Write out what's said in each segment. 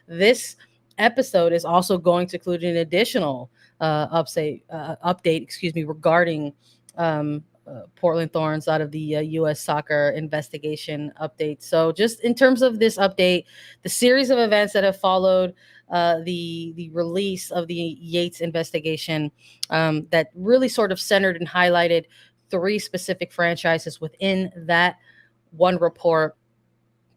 This episode is also going to include an additional update, regarding Portland Thorns out of the U.S. soccer investigation update. So, just in terms of this update, the series of events that have followed the release of the Yates investigation, that really sort of centered and highlighted three specific franchises within that one report: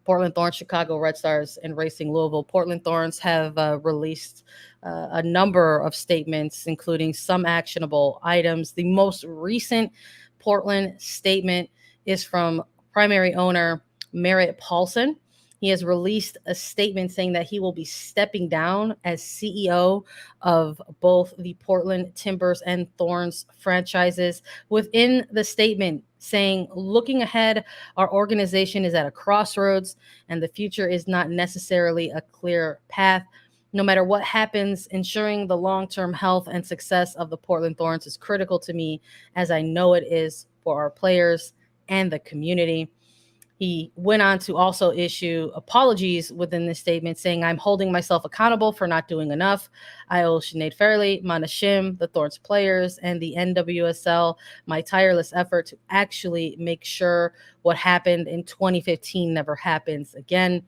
Portland Thorns, Chicago Red Stars, and Racing Louisville. Portland Thorns have released a number of statements, including some actionable items. The most recent Portland statement is from primary owner Merritt Paulson. He has released a statement saying that he will be stepping down as CEO of both the Portland Timbers and Thorns franchises. Within the statement, saying, looking ahead, our organization is at a crossroads and the future is not necessarily a clear path. No matter what happens, ensuring the long-term health and success of the Portland Thorns is critical to me, as I know it is for our players and the community. He went on to also issue apologies within this statement, saying, I'm holding myself accountable for not doing enough. I owe Sinead Fairley, Mana Shim, the Thorns players, and the NWSL my tireless effort to actually make sure what happened in 2015 never happens again.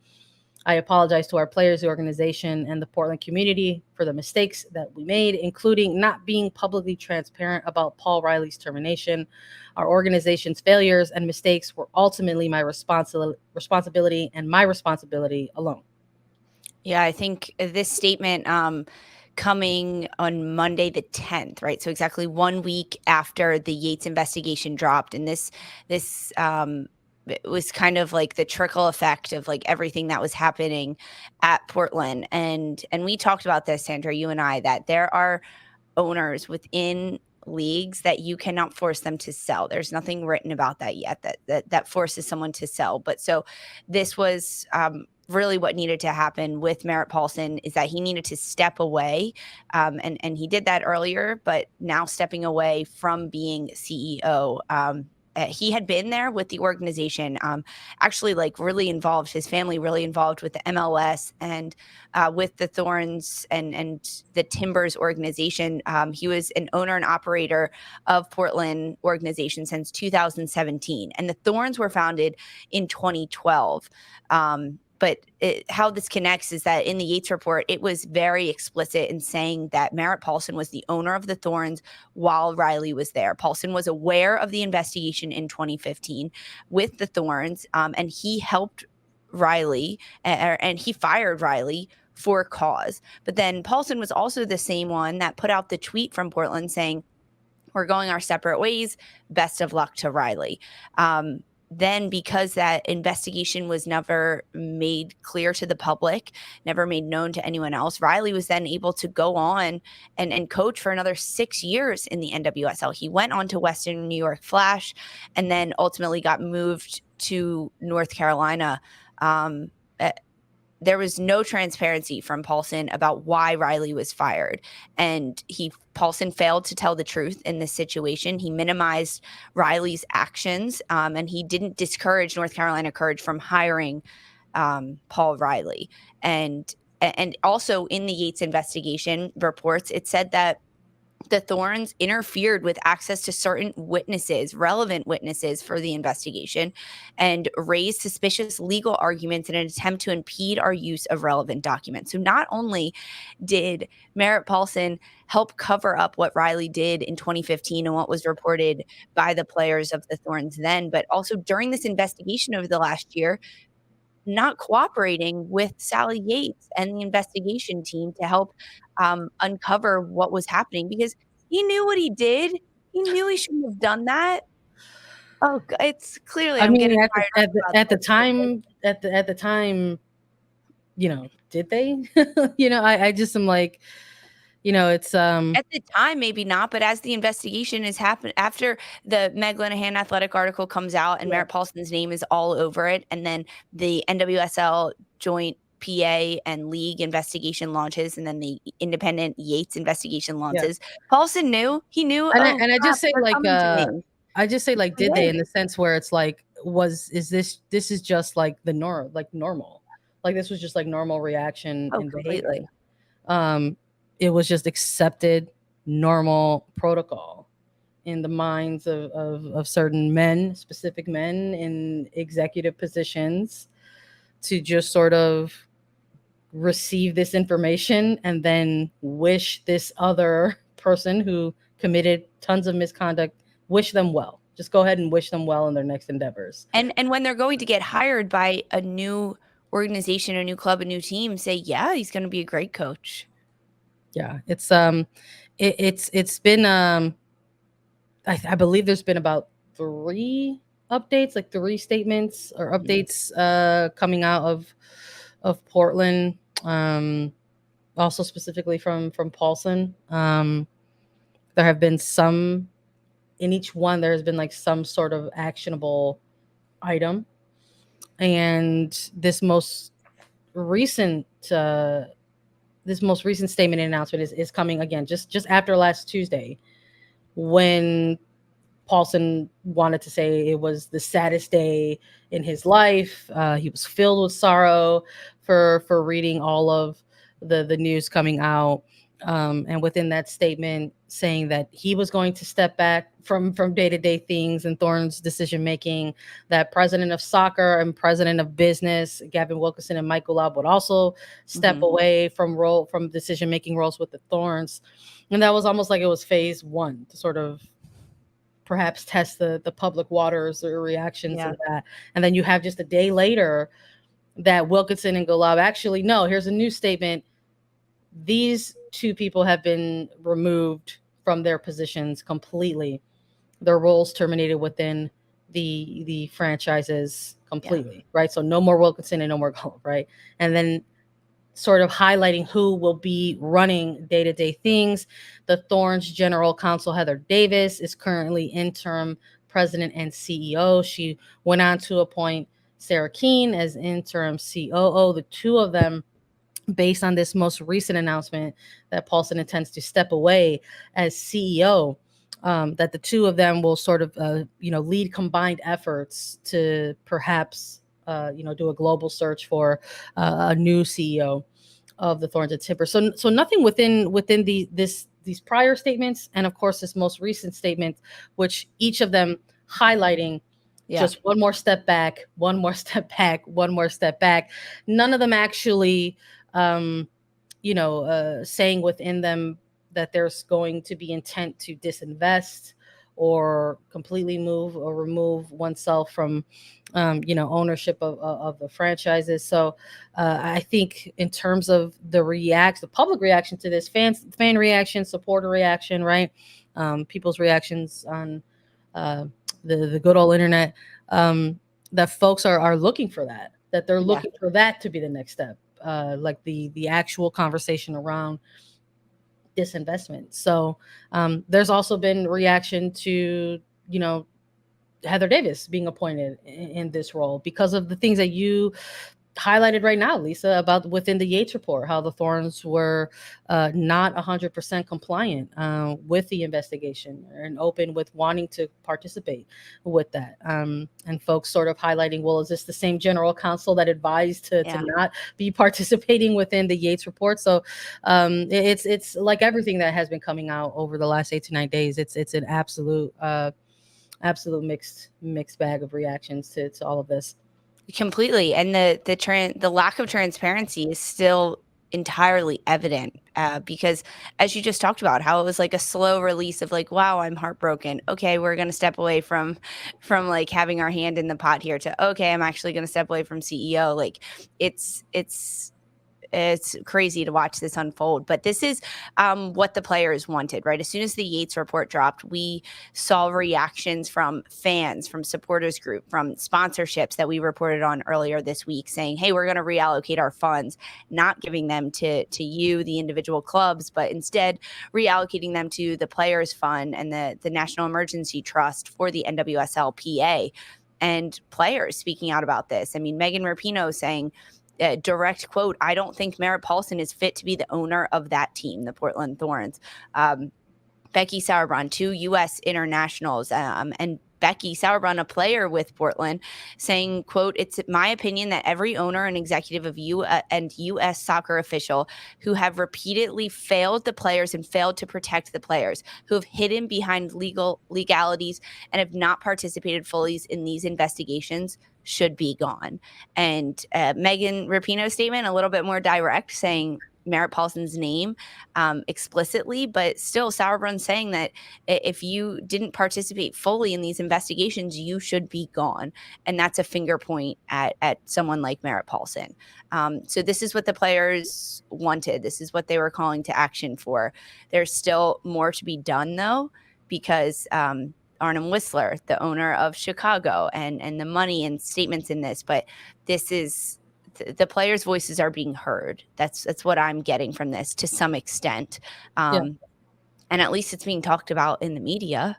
I apologize to our players, the organization, and the Portland community for the mistakes that we made, including not being publicly transparent about Paul Riley's termination. Our organization's failures and mistakes were ultimately my responsibility and my responsibility alone. Yeah, I think this statement coming on Monday the 10th, right? So exactly 1 week after the Yates investigation dropped, and this it was kind of like the trickle effect of like everything that was happening at Portland. And we talked about this, Sandra, you and I, that there are owners within leagues that you cannot force them to sell. There's nothing written about that yet that forces someone to sell. But so this was really what needed to happen with Merritt Paulson, is that he needed to step away. And he did that earlier, but now stepping away from being CEO. He had been there with the organization, actually like really involved, his family really involved with the MLS and with the Thorns and the Timbers organization. He was an owner and operator of Portland organization since 2017. And the Thorns were founded in 2012. But how this connects is that in the Yates report, it was very explicit in saying that Merritt Paulson was the owner of the Thorns while Riley was there. Paulson was aware of the investigation in 2015 with the Thorns, and he helped Riley, and he fired Riley for cause. But then Paulson was also the same one that put out the tweet from Portland saying, we're going our separate ways. Best of luck to Riley. Then, because that investigation was never made clear to the public, never made known to anyone else, Riley was then able to go on and coach for another 6 years in the NWSL. He went on to Western New York Flash and then ultimately got moved to North Carolina. There was no transparency from Paulson about why Riley was fired. And Paulson failed to tell the truth in this situation. He minimized Riley's actions, and he didn't discourage North Carolina Courage from hiring Paul Riley. And also in the Yates investigation reports, it said that the Thorns interfered with access to certain witnesses, relevant witnesses for the investigation, and raised suspicious legal arguments in an attempt to impede our use of relevant documents. So not only did Merritt Paulson help cover up what Riley did in 2015 and what was reported by the players of the Thorns then, but also during this investigation over the last year, not cooperating with Sally Yates and the investigation team to help uncover what was happening, because he knew what he did. He knew he shouldn't have done that. Oh, it's clearly I'm getting tired at the time, did they? I just am like, it's at the time, maybe not, but as the investigation is happening, after the Meg Linehan Athletic article comes out and Merritt Paulson's name is all over it, and then the NWSL joint PA and league investigation launches, and then the independent Yates investigation launches. Yeah. Paulson knew. He knew. And I just say like, did they, in the sense where it's like, this is just like the normal, Like this was just like normal reaction Oh, and behavior. completely. It was just accepted normal protocol in the minds of certain men, specific men in executive positions, to just sort of receive this information and then wish this other person who committed tons of misconduct, wish them well. Just go ahead and wish them well in their next endeavors. And when they're going to get hired by a new organization, a new club, a new team, say, yeah, he's going to be a great coach. Yeah, it's been I believe there's been about 3 updates, like 3 statements or updates coming out of Portland, also specifically from Paulson. There have been some in each one. There has been like some sort of actionable item, and recent uh, this most recent statement and announcement is coming again just after last Tuesday, when Paulson wanted to say it was the saddest day in his life. He was filled with sorrow for reading all of the news coming out, and within that statement, saying that he was going to step back from day to day things and Thorns' decision making. That president of soccer and president of business, Gavin Wilkinson and Mike Gulab, would also step away from decision making roles with the Thorns, and that was almost like it was phase one to sort of perhaps test the public waters or reactions to that. And then you have just a day later that Wilkinson and Gulab actually, no, here's a new statement. These two people have been removed from their positions completely. Their roles terminated within the franchises completely, right? So no more Wilkinson and no more Gulab, right? And then sort of highlighting who will be running day-to-day things. The Thorns General Counsel, Heather Davis, is currently interim president and CEO. She went on to appoint Sarah Keene as interim COO. The two of them, based on this most recent announcement that Paulson intends to step away as CEO, that the two of them will sort of, lead combined efforts to perhaps, do a global search for a new CEO of the Thorns and Timber. So nothing within these prior statements, and of course this most recent statement, which each of them highlighting just one more step back, one more step back, one more step back. None of them actually, saying within them that there's going to be intent to disinvest or completely move or remove oneself from, ownership of the franchises. So I think in terms of the public reaction to this, fan reaction, supporter reaction, right? People's reactions on the good old internet, that folks are looking for that they're looking for that to be the next step, like the actual conversation around disinvestment. So there's also been reaction to, Heather Davis being appointed in this role because of the things that you highlighted right now, Lisa, about within the Yates report, how the Thorns were not 100% compliant with the investigation and open with wanting to participate with that. And folks sort of highlighting, well, is this the same general counsel that advised to not be participating within the Yates report? So it's like everything that has been coming out over the last 8 to 9 days. It's an absolute mixed bag of reactions to all of this. Completely. And the lack of transparency is still entirely evident, because as you just talked about, how it was like a slow release of like, wow, I'm heartbroken. Okay, we're going to step away from like having our hand in the pot here, to, okay, I'm actually going to step away from CEO. Like it's crazy to watch this unfold, but this is what the players wanted, right? As soon as the Yates report dropped, we saw reactions from fans, from supporters group, from sponsorships that we reported on earlier this week, saying, hey, we're going to reallocate our funds, not giving them to you, the individual clubs, but instead reallocating them to the Players Fund and the National Emergency Trust for the NWSL PA. And players speaking out about this. I mean, Megan Rapinoe saying, direct quote, I don't think Merritt Paulson is fit to be the owner of that team, the Portland Thorns. Becky Sauerbrunn, 2 U.S. internationals, and Becky Sauerbrunn, a player with Portland, saying, quote, "It's my opinion that every owner and executive of and U.S. soccer official who have repeatedly failed the players and failed to protect the players, who have hidden behind legalities and have not participated fully in these investigations should be gone." And Megan Rapinoe's statement, a little bit more direct, saying Merritt Paulson's name explicitly, but still Sauerbrunn saying that if you didn't participate fully in these investigations, you should be gone. And that's a finger point at someone like Merritt Paulson. So this is what the players wanted. This is what they were calling to action for. There's still more to be done, though, because Arnim Whistler, the owner of Chicago, and the money and statements in this, but this is the players' voices are being heard. That's what I'm getting from this to some extent. And at least it's being talked about in the media.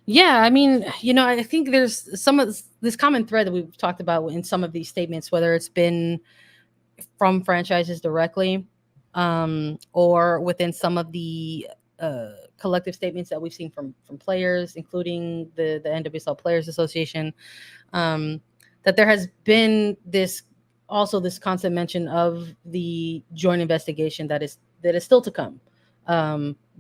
Yeah, I mean, I think there's some of this common thread that we've talked about in some of these statements, whether it's been from franchises directly or within some of the collective statements that we've seen from players, including the NWSL Players Association, that there has been this constant mention of the joint investigation that is still to come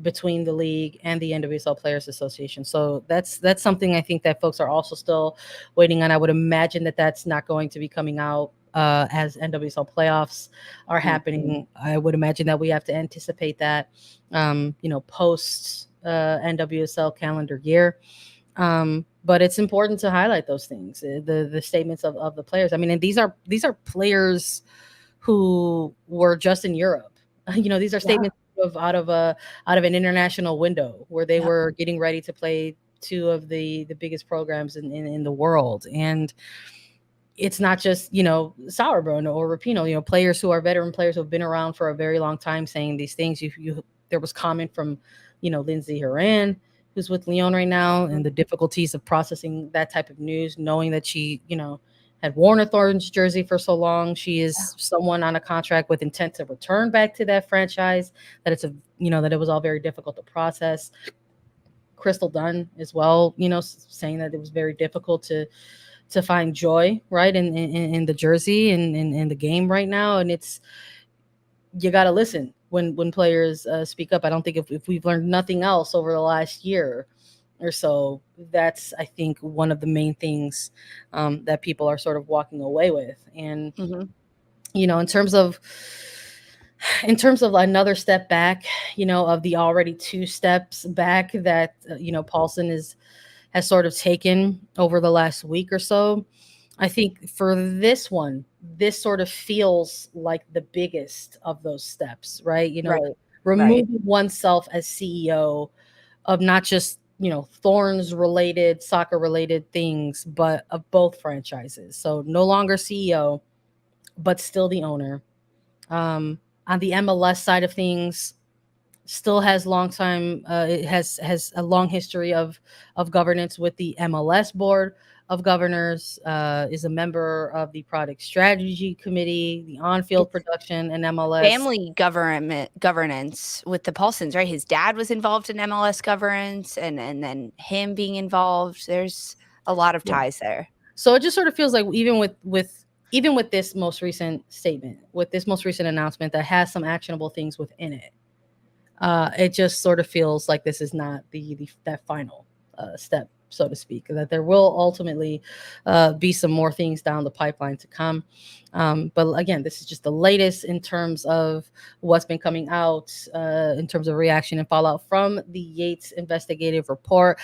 between the league and the NWSL Players Association. So that's something I think that folks are also still waiting on. I would imagine that that's not going to be coming out as NWSL playoffs are happening. I would imagine that we have to anticipate that, post NWSL calendar year. But it's important to highlight those things, the statements of the players. I mean, and these are players who were just in Europe. These are statements out of an international window where they were getting ready to play two of the biggest programs in the world. And it's not just, Sauerbrunn or Rapinoe, players who are veteran players who have been around for a very long time saying these things. There was comment from, Lindsay Herrera, who's with Lyon right now, and the difficulties of processing that type of news, knowing that she, had worn a Thorns jersey for so long. She is someone on a contract with intent to return back to that franchise, that that it was all very difficult to process. Crystal Dunn as well, saying that it was very difficult to find joy, right, in the jersey and in the game right now. And you got to listen when players speak up. I don't think if we've learned nothing else over the last year or so, that's, I think, one of the main things that people are sort of walking away with. And, in terms of another step back, of the already 2 steps back that, Paulson has sort of taken over the last week or so, I think for this one, this sort of feels like the biggest of those steps, right? Removing oneself as CEO of not just, Thorns related, soccer related things, but of both franchises. So no longer CEO, but still the owner. On the MLS side of things, still has it has a long history of governance with the MLS Board of Governors, is a member of the Product Strategy Committee, the on-field production, and MLS. Family governance with the Paulsons, right? His dad was involved in MLS governance, and then him being involved. There's a lot of ties there. So it just sort of feels like even with this most recent statement, with this most recent announcement that has some actionable things within it, it just sort of feels like this is not that final step, so to speak, that there will ultimately be some more things down the pipeline to come. But again, this is just the latest in terms of what's been coming out in terms of reaction and fallout from the Yates investigative report.